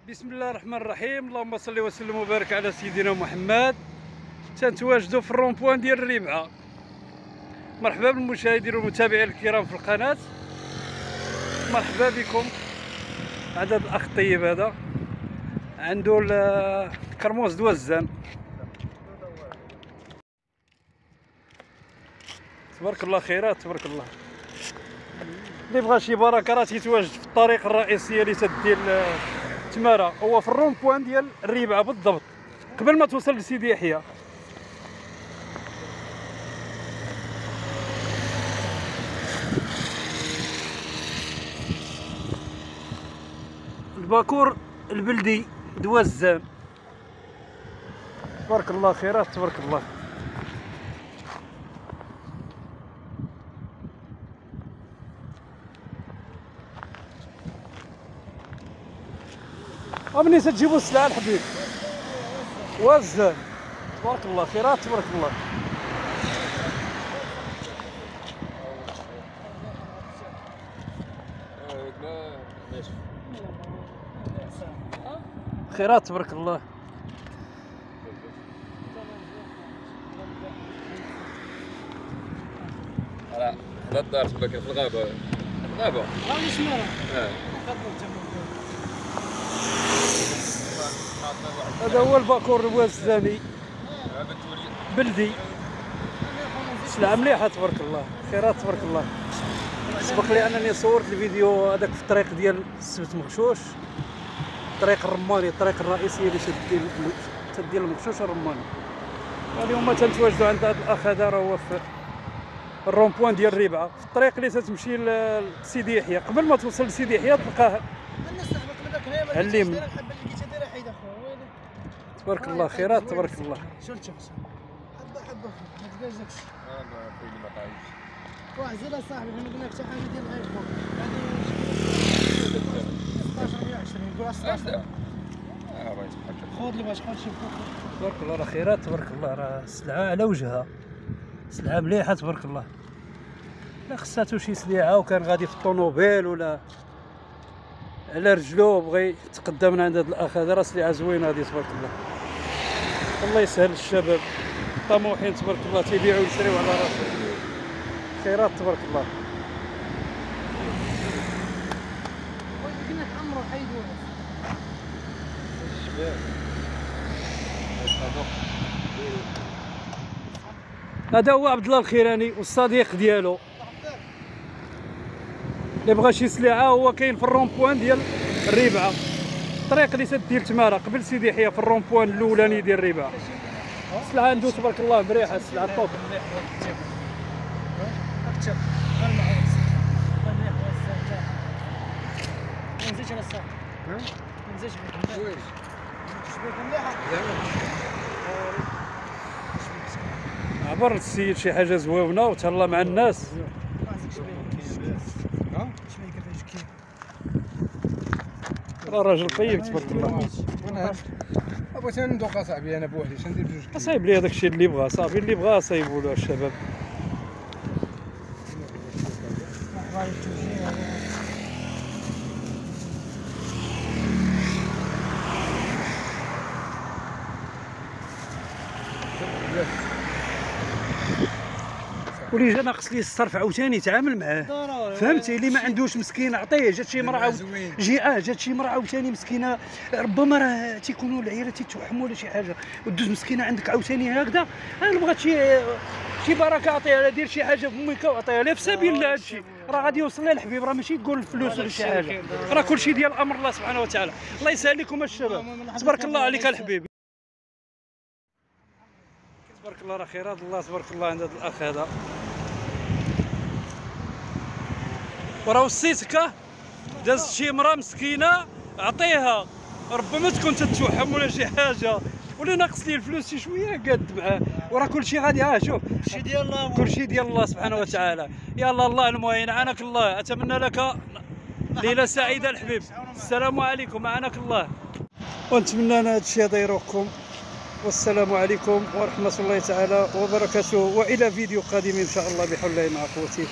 بسم الله الرحمن الرحيم. اللهم صل وسلم وبارك على سيدنا محمد. تنتواجدوا في الرومبوان ديال الربعه. مرحبا بالمشاهدين والمتابعين الكرام في القناه، مرحبا بكم. هذا الاخ الطيب هذا عنده الكرموز دوزان، تبارك الله، خيرات تبارك الله. اللي بغى شي بركه راه تيتواجد في الطريق الرئيسيه اللي تدي تمارا، هو في الرومبوان ديال الربعه بالضبط قبل ما توصل لسيدي يحيى. الباكور البلدي دوزان، تبارك الله، خيرات تبارك الله. امني تجيبوا السلعه الحبيب وزان، تبارك الله، خيرات تبارك الله. خيرات تبارك الله. لا الدار تبارك في الغابه. الغابه راني سمعنا. هذا هو الباكور الوزاني بلدي، سلعه مليحه تبارك الله، خيرات تبارك الله. سبق لي انني صورت الفيديو هذاك في الطريق ديال السبت مغشوش، الطريق الرماني، الطريق الرئيسيه اللي تدي المغشوش الرماني. اليوم تنتواجدوا عند هذا الاخ هذا، راه هو في الرومبوان ديال الربعه، في الطريق اللي تتمشي لسيدي يحيى. قبل ما توصل لسيدي يحيى تلقاه علم. تبارك الله، خيرات تبارك الله. حبه ما تلقاش داكشي. واحد زيد اصاحبي، حنا قلنا لك شي حاجه ديال الايفون هذه 16 ولا 20 نقول 16. خذ اللي باش تمشي تبارك الله، راه خيرات تبارك الله، راه السلعه على وجهها، سلعه مليحه تبارك الله. لا خصاتو شي سليعه وكان غادي في الطوموبيل ولا على رجلو بغى يتقدم من عند هذا الاخ هذا، راه سليعه زوينه هذه تبارك الله. الله يسهل الشباب طموحين تبارك الله، تيبيعوا ويشريوا على راسهم. خيرات تبارك الله. قلنا عمرو حيدوه هذا هو عبد الله الخيراني والصديق ديالو. اللي بغى شي سلعه هو كاين في الرومبوان ديال الربعه، الطريق اللي تدي لتمارا قبل سيدي يحيى، في الرومبوان الاولاني ديال الربعه. السلعه عنده تبارك الله مريحه، السلعه طوب. عبر السيد شي حاجه زوينه وتهلا مع الناس. راه راجل طيب تبارك الله. بغيت ندوق اصاحبي انا بوحدي، شندير بجوج. صايب لي هذاك الشيء اللي بغا، صافي اللي بغا صايبوا له الشباب. ولي جا ناقص ليه الصرف عاوتاني يتعامل معاه، فهمتي؟ اللي ما عندوش مسكين عطيه. جات شي مرا جات شي مرا عاوتاني مسكينه، ربما راه تيكونوا العيالات تيتوحموا ولا شي حاجه، ودوز مسكينه عندك عاوتاني هكذا. انا بغات شي بركه عطيها لها، دير شي حاجه في فمك وعطيها لها في سبيل الله. هادشي راه غادي يوصل لها الحبيب، راه ماشي تقول الفلوس ولا شي حاجه، راه كلشي ديال امر الله سبحانه وتعالى. الله يسهل لكم الشباب، تبارك الله عليك الحبيب. تبارك الله، راه خيرات الله تبارك الله عند هذا الاخ هذا. وراه وصيتك دازت شي مرا مسكينه عطيها، ربما تكون تتوحم ولا شي حاجه ولا ناقص ليه الفلوس شي شويه قاد معاه، وراه كلشي غادي شوف كلشي ديال الله، كلشي ديال الله سبحانه وتعالى. يلا الله المعين، عانك الله. اتمنى لك ليله سعيده الحبيب. السلام عليكم، عانك الله. ونتمنى ان هذا الشيء هذا يروقكم، والسلام عليكم ورحمه الله تعالى وبركاته، والى فيديو قادم ان شاء الله بحول الله مع قوته.